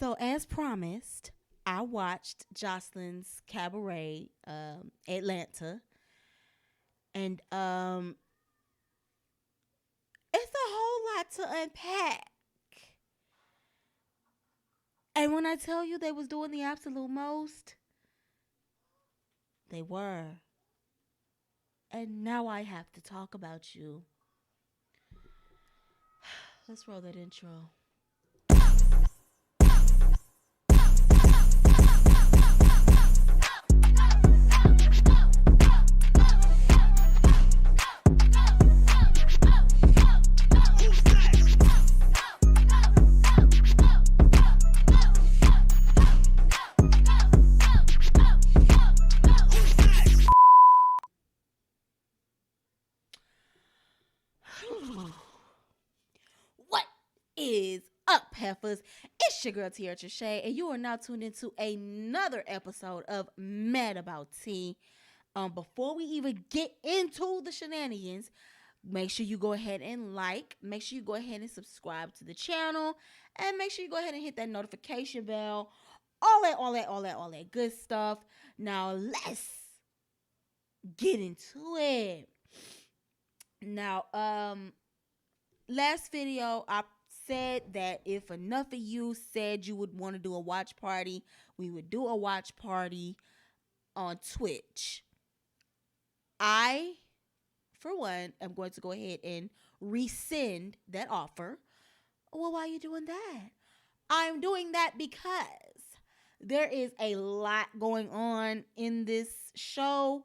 So, as promised, I watched Joseline's Cabaret, Atlanta, and it's a whole lot to unpack. And when I tell you they was doing the absolute most, they were. And now I have to talk about you. Let's roll that intro. What is up, Heifers? It's your girl Tiara Trichet, and you are now tuned into another episode of Mad About Tea. Before we even get into the shenanigans, make sure you go ahead and make sure you go ahead and subscribe to the channel, and make sure you go ahead and hit that notification bell. All that good stuff. Now let's get into it. Now, last video I said that if enough of you said you would want to do a watch party, we would do a watch party on Twitch. I, for one, am going to go ahead and rescind that offer. Well, why are you doing that? I'm doing that because there is a lot going on in this show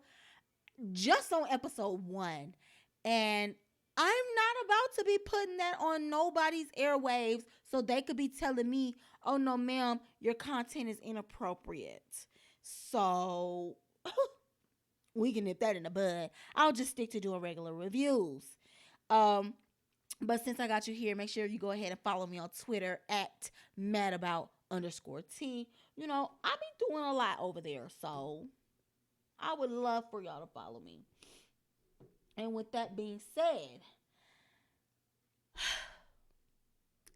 just on episode 1. And I'm not about to be putting that on nobody's airwaves so they could be telling me, oh no, ma'am, your content is inappropriate. So we can nip that in the bud. I'll just stick to doing regular reviews. But since I got you here, make sure you go ahead and follow me on Twitter at madabout_T. You know, I be doing a lot over there, so I would love for y'all to follow me. And with that being said,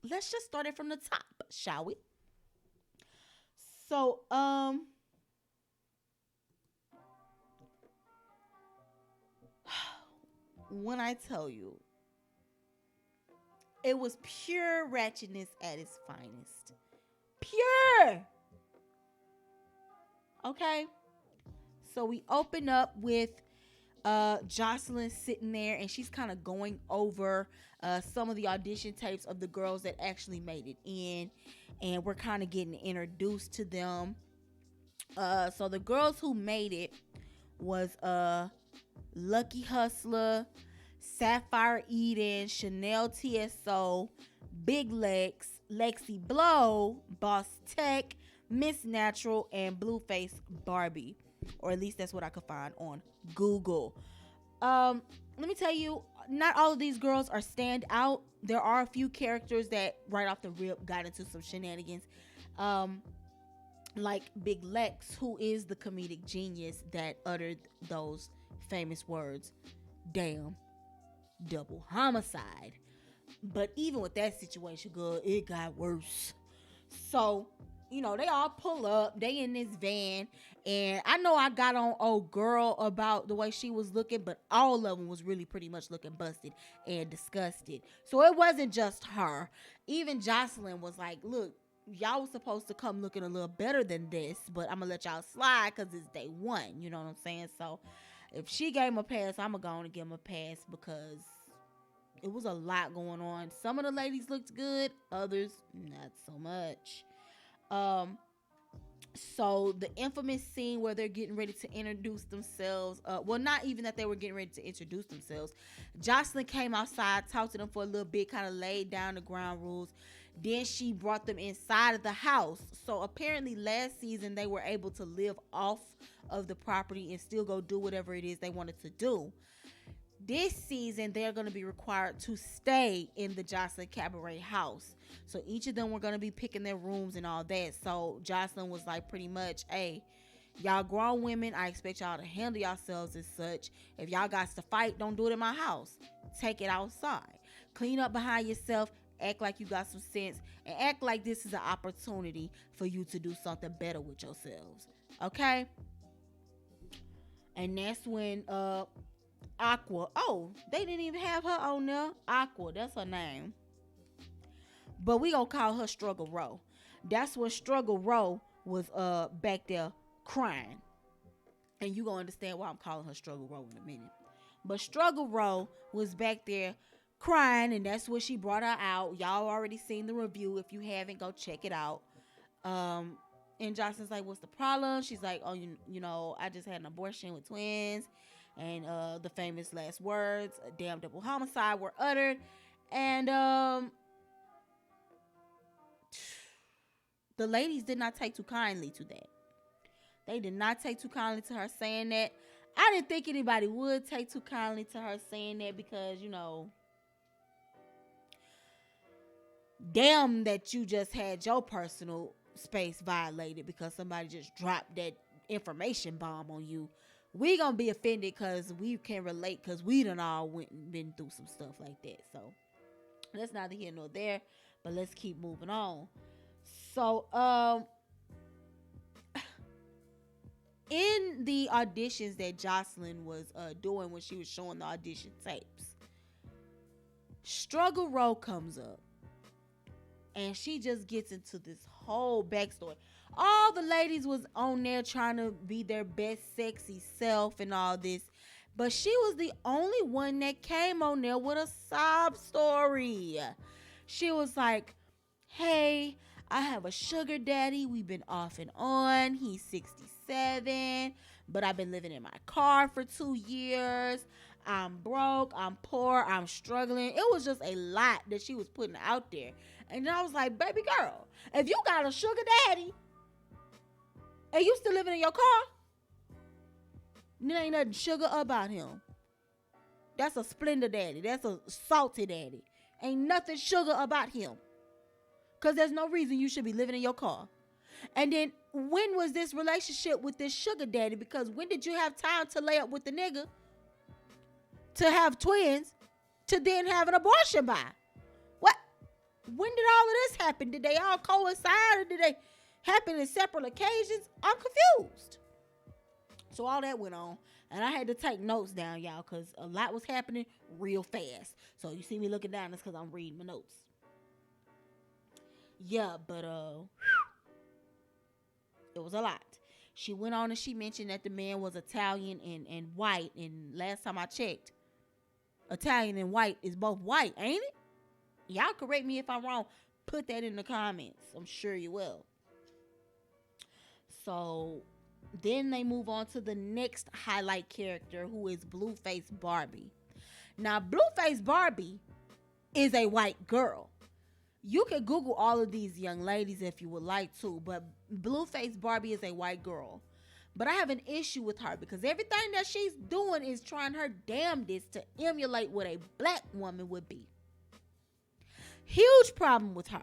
let's just start it from the top, shall we? So, when I tell you, it was pure ratchetness at its finest. Pure! Okay? So we open up with Joseline sitting there, and she's kind of going over some of the audition tapes of the girls that actually made it in, and we're kind of getting introduced to them. So the girls who made it was Lucky Hustler, Sapphire Eden, Chanel TSO, Big Lex, Lexi Blow, Boss Tech, Miss Natural, and Blueface Barbie. Or at least that's what I could find on Google. Let me tell you, not all of these girls are stand out. There are a few characters that right off the rip got into some shenanigans. Like Big Lex, who is the comedic genius that uttered those famous words, damn, double homicide. But even with that situation, girl, it got worse. So, you know, they all pull up, they in this van, and I know I got on old girl about the way she was looking, but all of them was really pretty much looking busted and disgusted. So it wasn't just her. Even Joseline was like, look, y'all was supposed to come looking a little better than this, but I'm gonna let y'all slide because it's day 1, you know what I'm saying? So if she gave him a pass, I'm gonna go on and give him a pass because it was a lot going on. Some of the ladies looked good, others not so much. So the infamous scene where they're getting ready to introduce themselves, well, not even that they were getting ready to introduce themselves. Joseline came outside, talked to them for a little bit, kind of laid down the ground rules. Then she brought them inside of the house. So apparently last season they were able to live off of the property and still go do whatever it is they wanted to do. This season, they're going to be required to stay in the Joseline Cabaret house. So each of them were going to be picking their rooms and all that. So Joseline was like pretty much, hey, y'all grown women, I expect y'all to handle yourselves as such. If y'all got to fight, don't do it in my house. Take it outside. Clean up behind yourself act like you got some sense, and act like this is an opportunity for you to do something better with yourselves. Okay? And that's when Aqua. Oh, they didn't even have her on there. Aqua, that's her name. But we gonna call her Struggle Row. That's when Struggle Row was back there crying. And you gonna understand why I'm calling her Struggle Row in a minute. But Struggle Row was back there crying, and that's what she brought her out. Y'all already seen the review. If you haven't, go check it out. And Johnson's like, what's the problem? She's like, oh, you know, I just had an abortion with twins. And the famous last words, a damn double homicide, were uttered. And the ladies did not take too kindly to that. They did not take too kindly to her saying that. I didn't think anybody would take too kindly to her saying that because, you know, damn that you just had your personal space violated because somebody just dropped that information bomb on you. We gonna be offended because we can relate because we done all been through some stuff like that. So that's neither here nor there, but let's keep moving on. So in the auditions that Joseline was doing when she was showing the audition tapes, Struggle Row comes up. And she just gets into this whole backstory. All the ladies was on there trying to be their best sexy self and all this. But she was the only one that came on there with a sob story. She was like, hey, I have a sugar daddy. We've been off and on. He's 67. But I've been living in my car for 2 years. I'm broke. I'm poor. I'm struggling. It was just a lot that she was putting out there. And I was like, baby girl, if you got a sugar daddy and you still living in your car, there ain't nothing sugar about him. That's a Splendor daddy. That's a salty daddy. Ain't nothing sugar about him. Because there's no reason you should be living in your car. And then when was this relationship with this sugar daddy? Because when did you have time to lay up with the nigga, to have twins, to then have an abortion by? What? When did all of this happen? Did they all coincide or did they happen in separate occasions? I'm confused. So all that went on. And I had to take notes down, y'all, because a lot was happening real fast. So you see me looking down, that's because I'm reading my notes. Yeah, but it was a lot. She went on and she mentioned that the man was Italian and white. And last time I checked, Italian and white is both white, ain't it? Y'all correct me if I'm wrong. Put that in the comments. I'm sure you will. So then they move on to the next highlight character, who is Blueface Barbie. Now, Blueface Barbie is a white girl. You can Google all of these young ladies if you would like to, but Blueface Barbie is a white girl. But I have an issue with her because everything that she's doing is trying her damnedest to emulate what a black woman would be. Huge problem with her.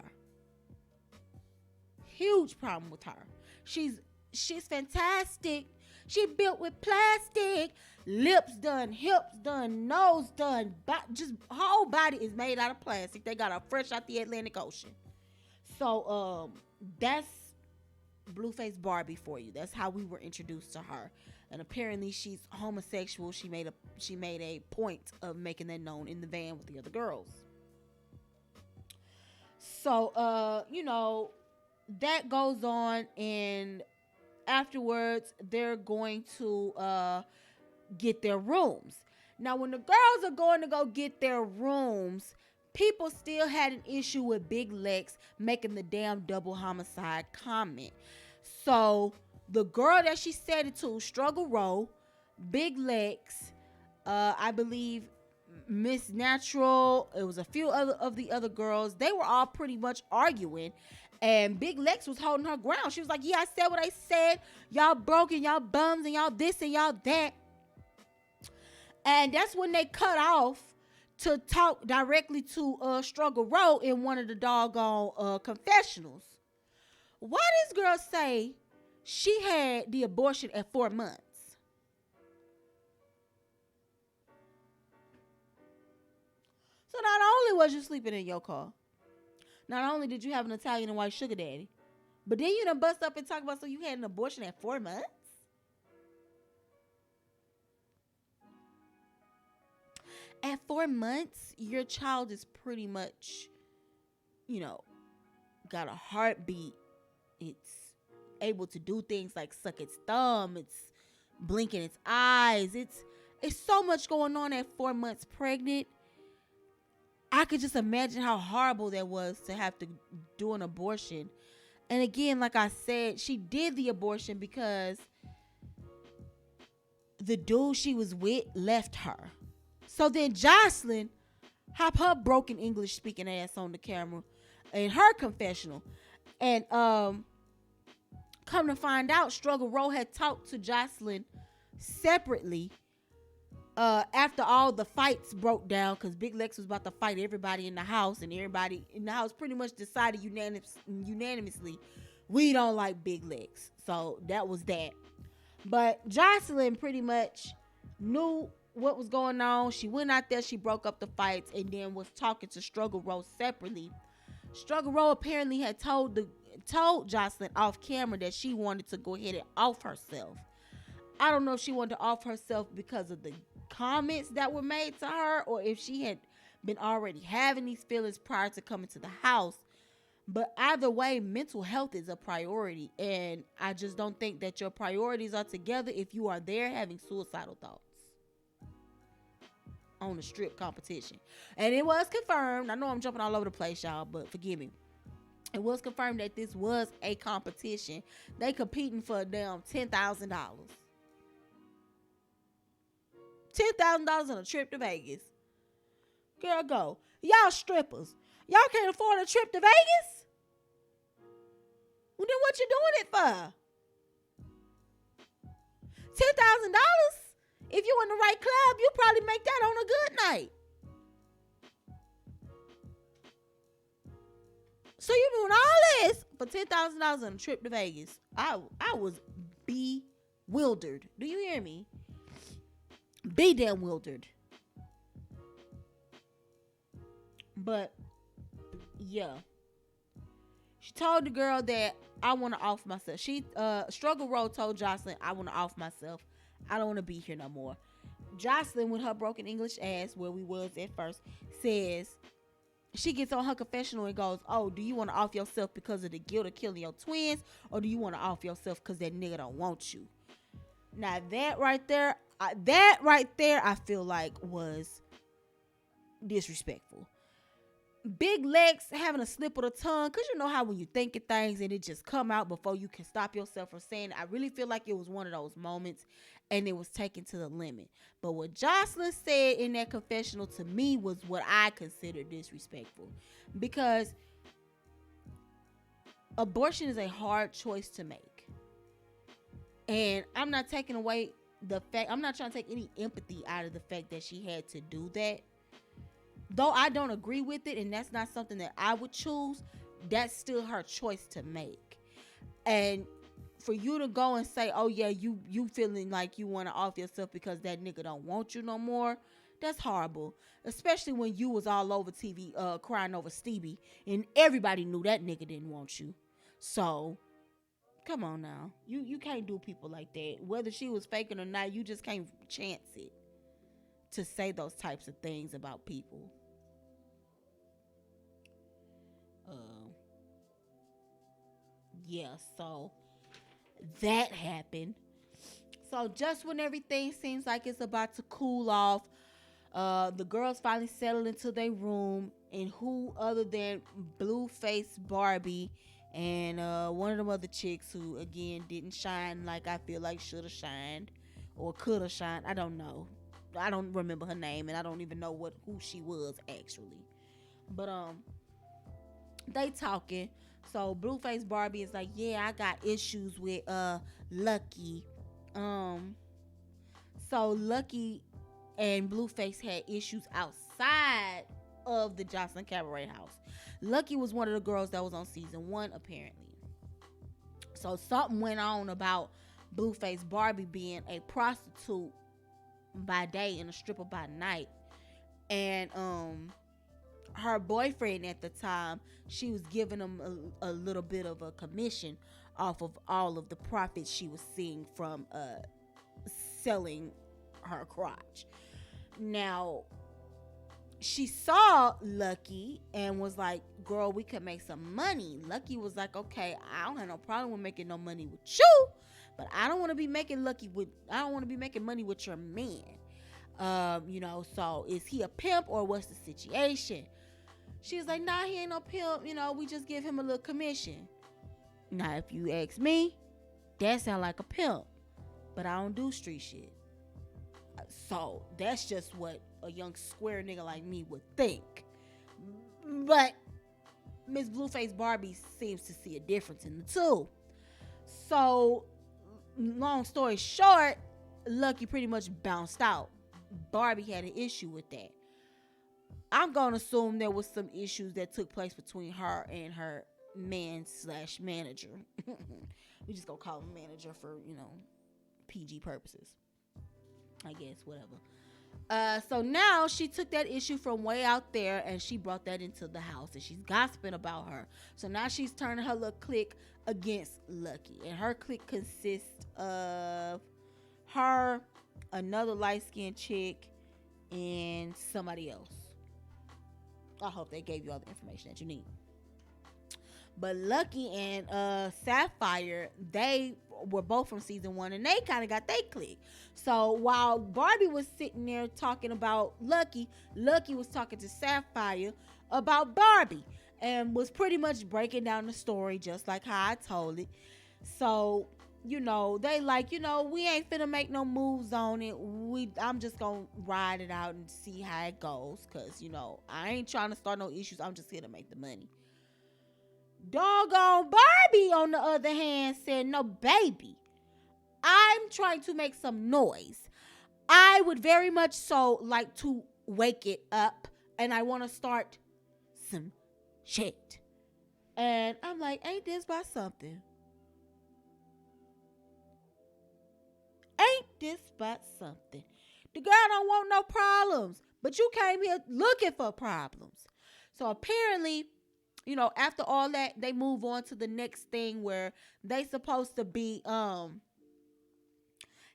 Huge problem with her. She's fantastic. She built with plastic. Lips done, hips done, nose done. Just whole body is made out of plastic. They got her fresh out the Atlantic Ocean. So that's Blueface Barbie for you. That's how we were introduced to her. And apparently she's homosexual. She made a point of making that known in the van with the other girls. So that goes on, and afterwards they're going to get their rooms. Now, when the girls are going to go get their rooms, people still had an issue with Big Lex making the damn double homicide comment. So the girl that she said it to, Struggle Row, Big Lex, I believe Miss Natural, it was a few of the other girls, they were all pretty much arguing. And Big Lex was holding her ground. She was like, yeah, I said what I said. Y'all broken, y'all bums, and y'all this and y'all that. And that's when they cut off to talk directly to Struggle Row in one of the doggone confessionals. Why this girl say she had the abortion at 4 months? So not only was you sleeping in your car, Not only did you have an Italian and white sugar daddy, but then you done bust up and talk about so you had an abortion at 4 months? At 4 months, your child is pretty much, you know, got a heartbeat. It's able to do things like suck its thumb. It's blinking its eyes. It's so much going on at 4 months pregnant. I could just imagine how horrible that was to have to do an abortion. And again, like I said, she did the abortion because the dude she was with left her. So then Joseline hop her broken English speaking ass on the camera in her confessional. And come to find out, Struggle Row had talked to Joseline separately after all the fights broke down, because Big Lex was about to fight everybody in the house, and everybody in the house pretty much decided unanimously we don't like Big Lex. So that was that. But Joseline pretty much knew what was going on. She went out there, she broke up the fights, and then was talking to Struggle Row separately. Struggle Row apparently had told Joseline off camera that she wanted to go ahead and off herself. I don't know if she wanted to off herself because of the comments that were made to her, or if she had been already having these feelings prior to coming to the house. But either way, mental health is a priority, and I just don't think that your priorities are together if you are there having suicidal thoughts on a strip competition. And it was confirmed. I know I'm jumping all over the place, y'all, but forgive me. It was confirmed that this was a competition. They competing for a damn $10,000. $10,000 on a trip to Vegas. Girl, go. Y'all strippers. Y'all can't afford a trip to Vegas? Well, then what you doing it for? $10,000? If you in the right club, you probably make that on a good night. So you doing all this for $10,000 on a trip to Vegas? I was bewildered. Do you hear me? Be damn wildered. But yeah, she told the girl that I want to off myself. She Struggle Road told Joseline, I want to off myself. I don't want to be here no more. Joseline, with her broken English ass, where we was at first, says she gets on her confessional and goes, oh, do you want to off yourself because of the guilt of killing your twins, or do you want to off yourself because that nigga don't want you? Now that right there, I feel like was disrespectful. Big Lex having a slip of the tongue, because you know how when you think of things and it just come out before you can stop yourself from saying it. I really feel like it was one of those moments and it was taken to the limit. But what Joseline said in that confessional to me was what I consider disrespectful, because abortion is a hard choice to make. And I'm not taking away the fact, I'm not trying to take any empathy out of the fact that she had to do that. Though I don't agree with it, and that's not something that I would choose, that's still her choice to make. And for you to go and say, oh yeah, you feeling like you want to off yourself because that nigga don't want you no more, that's horrible. Especially when you was all over TV crying over Stevie, and everybody knew that nigga didn't want you. So come on now. You can't do people like that. Whether she was faking or not, you just can't chance it to say those types of things about people. Yeah, so that happened. So just when everything seems like it's about to cool off, the girls finally settled into their room, and who other than Blueface Barbie and one of them other chicks who again didn't shine like I feel like should have shined or could have shined. I don't know. I don't remember her name, and I don't even know who she was actually. But they talking. So Blueface Barbie is like, yeah, I got issues with Lucky. So Lucky and Blueface had issues outside of the Joseline Cabaret house. Lucky was one of the girls that was on season 1 apparently. So something went on about Blueface Barbie being a prostitute by day and a stripper by night, and her boyfriend at the time, she was giving him a little bit of a commission off of all of the profits she was seeing from selling her crotch. Now, she saw Lucky and was like, girl, we could make some money. Lucky was like, okay, I don't have no problem with making no money with you, but I don't want to be making money with your man. So is he a pimp or what's the situation? She's like, nah, he ain't no pimp. We just give him a little commission. Now, if you ask me, that sound like a pimp, but I don't do street shit. So that's just what a young square nigga like me would think. But Miss Blueface Barbie seems to see a difference in the two. So, long story short, Lucky pretty much bounced out. Barbie had an issue with that. I'm going to assume there was some issues that took place between her and her man/manager. We just gonna call him manager for, PG purposes. I guess, whatever. So now she took that issue from way out there and she brought that into the house and she's gossiping about her. So now she's turning her little clique against Lucky. And her clique consists of her, another light-skinned chick, and somebody else. I hope they gave you all the information that you need. But Lucky and Sapphire, they were both from season 1 and they kind of got their clique. So while Barbie was sitting there talking about Lucky was talking to Sapphire about Barbie and was pretty much breaking down the story just like how I told it. So, they like, we ain't finna make no moves on it. I'm just gonna ride it out and see how it goes. Cause, I ain't trying to start no issues. I'm just here to make the money. Doggone Barbie, on the other hand, said, no, baby, I'm trying to make some noise. I would very much so like to wake it up and I want to start some shit. And I'm like, ain't this about something? Ain't this about something? The girl don't want no problems, but you came here looking for problems. So apparently, after all that, they move on to the next thing where they supposed to be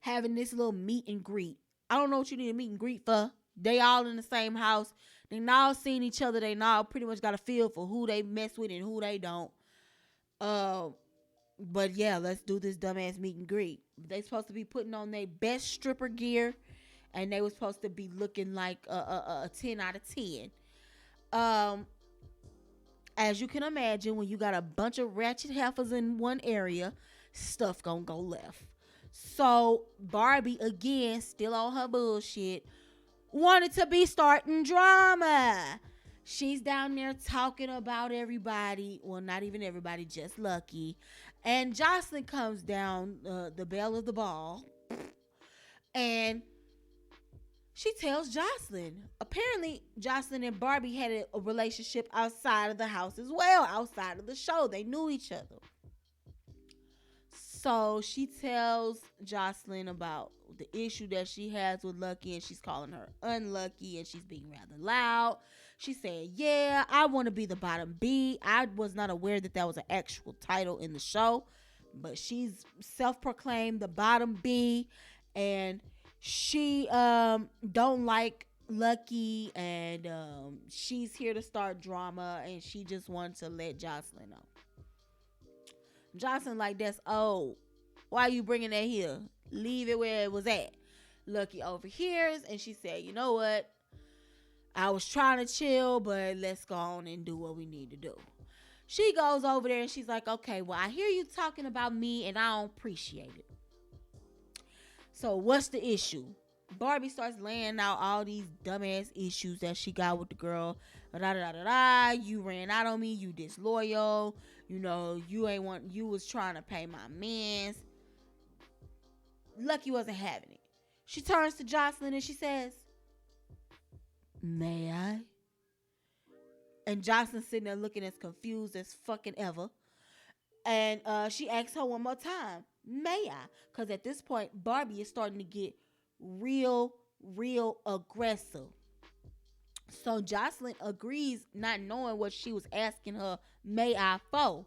having this little meet and greet. I don't know what you need a meet and greet for. They all in the same house. They all seen each other. They all pretty much got a feel for who they mess with and who they don't. But yeah, let's do this dumbass meet and greet. They supposed to be putting on their best stripper gear, and they were supposed to be looking like a 10 out of 10. As you can imagine, when you got a bunch of ratchet heifers in one area, stuff gonna go left. So Barbie, again, still on her bullshit, wanted to be starting drama. She's down there talking about everybody. Well, not even everybody, just Lucky. And Joseline comes down, the belle of the ball, and she tells Joseline. Apparently, Joseline and Barbie had a relationship outside of the house as well, outside of the show. They knew each other. So she tells Joseline about the issue that she has with Lucky, and she's calling her unlucky, and she's being rather loud. She said, yeah, I want to be the bottom B. I was not aware that was an actual title in the show, but she's self-proclaimed the bottom B, and she don't like Lucky, and she's here to start drama, and she just wanted to let Joseline know. Joseline like, that's old. Why you bringing that here? Leave it where it was at. Lucky overhears, and she said, you know what? I was trying to chill, but let's go on and do what we need to do. She goes over there and she's like, okay, well, I hear you talking about me and I don't appreciate it. So what's the issue? Barbie starts laying out all these dumbass issues that she got with the girl. You ran out on me. You disloyal. You was trying to pay my mans. Lucky wasn't having it. She turns to Joseline and she says, may I? And Joseline sitting there looking as confused as fucking ever. And she asks her one more time, may I? Because at this point, Barbie is starting to get real aggressive. So Joseline agrees, not knowing what she was asking her, may I for.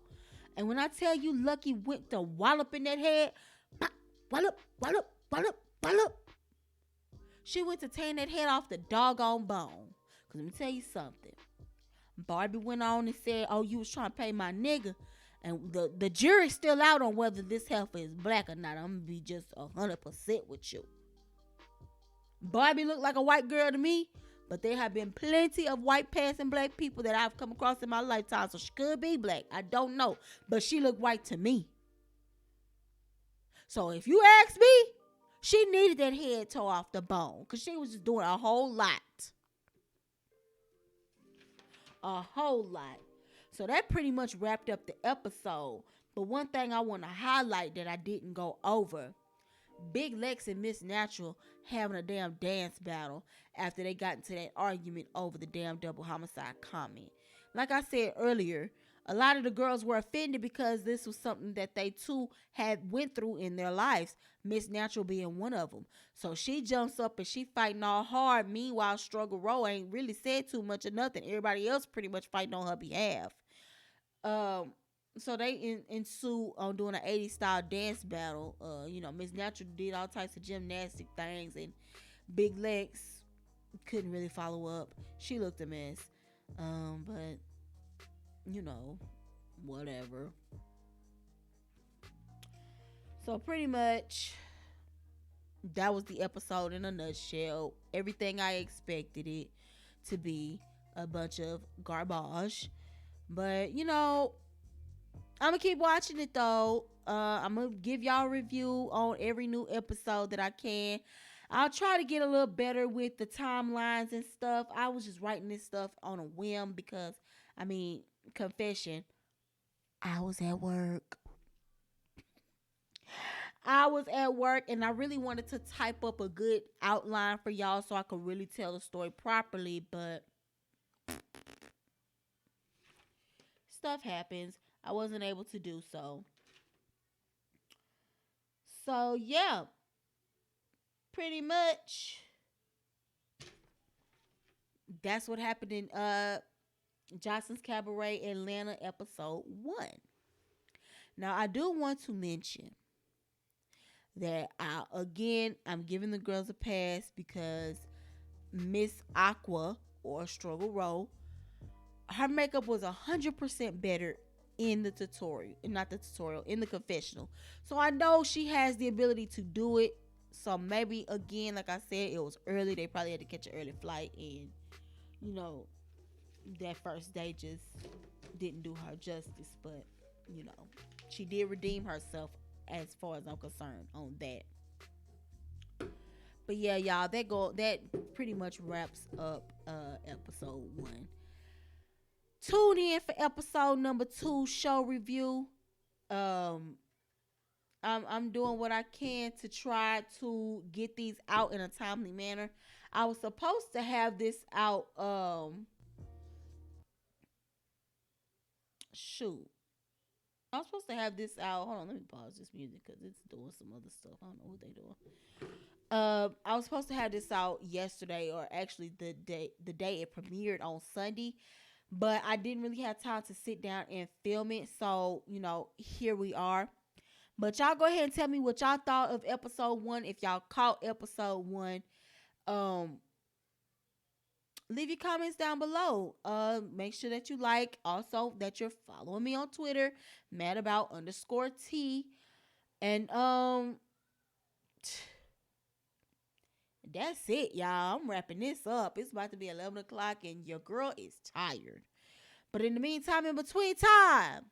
And when I tell you Lucky went to wallop in that head, wallop, wallop, wallop, wallop. She went to tearing that head off the doggone bone. Cause let me tell you something. Barbie went on and said, "Oh, you was trying to pay my nigga." And the jury's still out on whether this heifer is black or not. I'm gonna be just 100% with you. Barbie looked like a white girl to me, but there have been plenty of white passing black people that I've come across in my lifetime, so she could be black. I don't know, but she looked white to me. So if you ask me, she needed that head tore off the bone because she was just doing a whole lot. A whole lot. So that pretty much wrapped up the episode. But one thing I want to highlight that I didn't go over, Big Lex and Miss Natural having a damn dance battle after they got into that argument over the damn double homicide comment. Like I said earlier, a lot of the girls were offended because this was something that they too had went through in their lives, Miss Natural being one of them. So she jumps up and she fighting all hard. Meanwhile, Struggle Row ain't really said too much or nothing. Everybody else pretty much fighting on her behalf. So they ensue on doing an 80s style dance battle. Miss Natural did all types of gymnastic things, and Big Lex couldn't really follow up. She looked a mess. But whatever. So pretty much that was the episode in a nutshell. Everything I expected it to be, a bunch of garbage. But I'm gonna keep watching it though. I'm gonna give y'all a review on every new episode that I can. I'll try to get a little better with the timelines and stuff. I was just writing this stuff on a whim because, confession, I was at work. I was at work and I really wanted to type up a good outline for y'all so I could really tell the story properly, but stuff happens. I wasn't able to do so. So, yeah, pretty much that's what happened in Joseline's Cabaret Atlanta episode 1. Now, I do want to mention that I'm giving the girls a pass because Miss Aqua or Struggle Row, her makeup was 100% better in the tutorial, not the tutorial, in the confessional. So I know she has the ability to do it. So maybe again, like I said, it was early. They probably had to catch an early flight, and that first day just didn't do her justice. But she did redeem herself as far as I'm concerned on that. But yeah, y'all, that pretty much wraps up episode 1. Tune in for episode number 2 show review. I'm doing what I can to try to get these out in a timely manner. I was supposed to have this out shoot. I was supposed to have this out. Hold on, let me pause this music because it's doing some other stuff. I don't know what they doing. I was supposed to have this out yesterday, or actually the day it premiered on Sunday, but I didn't really have time to sit down and film it. So here we are. But y'all go ahead and tell me what y'all thought of episode 1. If y'all caught episode 1, leave your comments down below. Make sure that you like. Also, that you're following me on Twitter, madabout_T. And that's it, y'all. I'm wrapping this up. It's about to be 11 o'clock and your girl is tired. But in the meantime, in between time,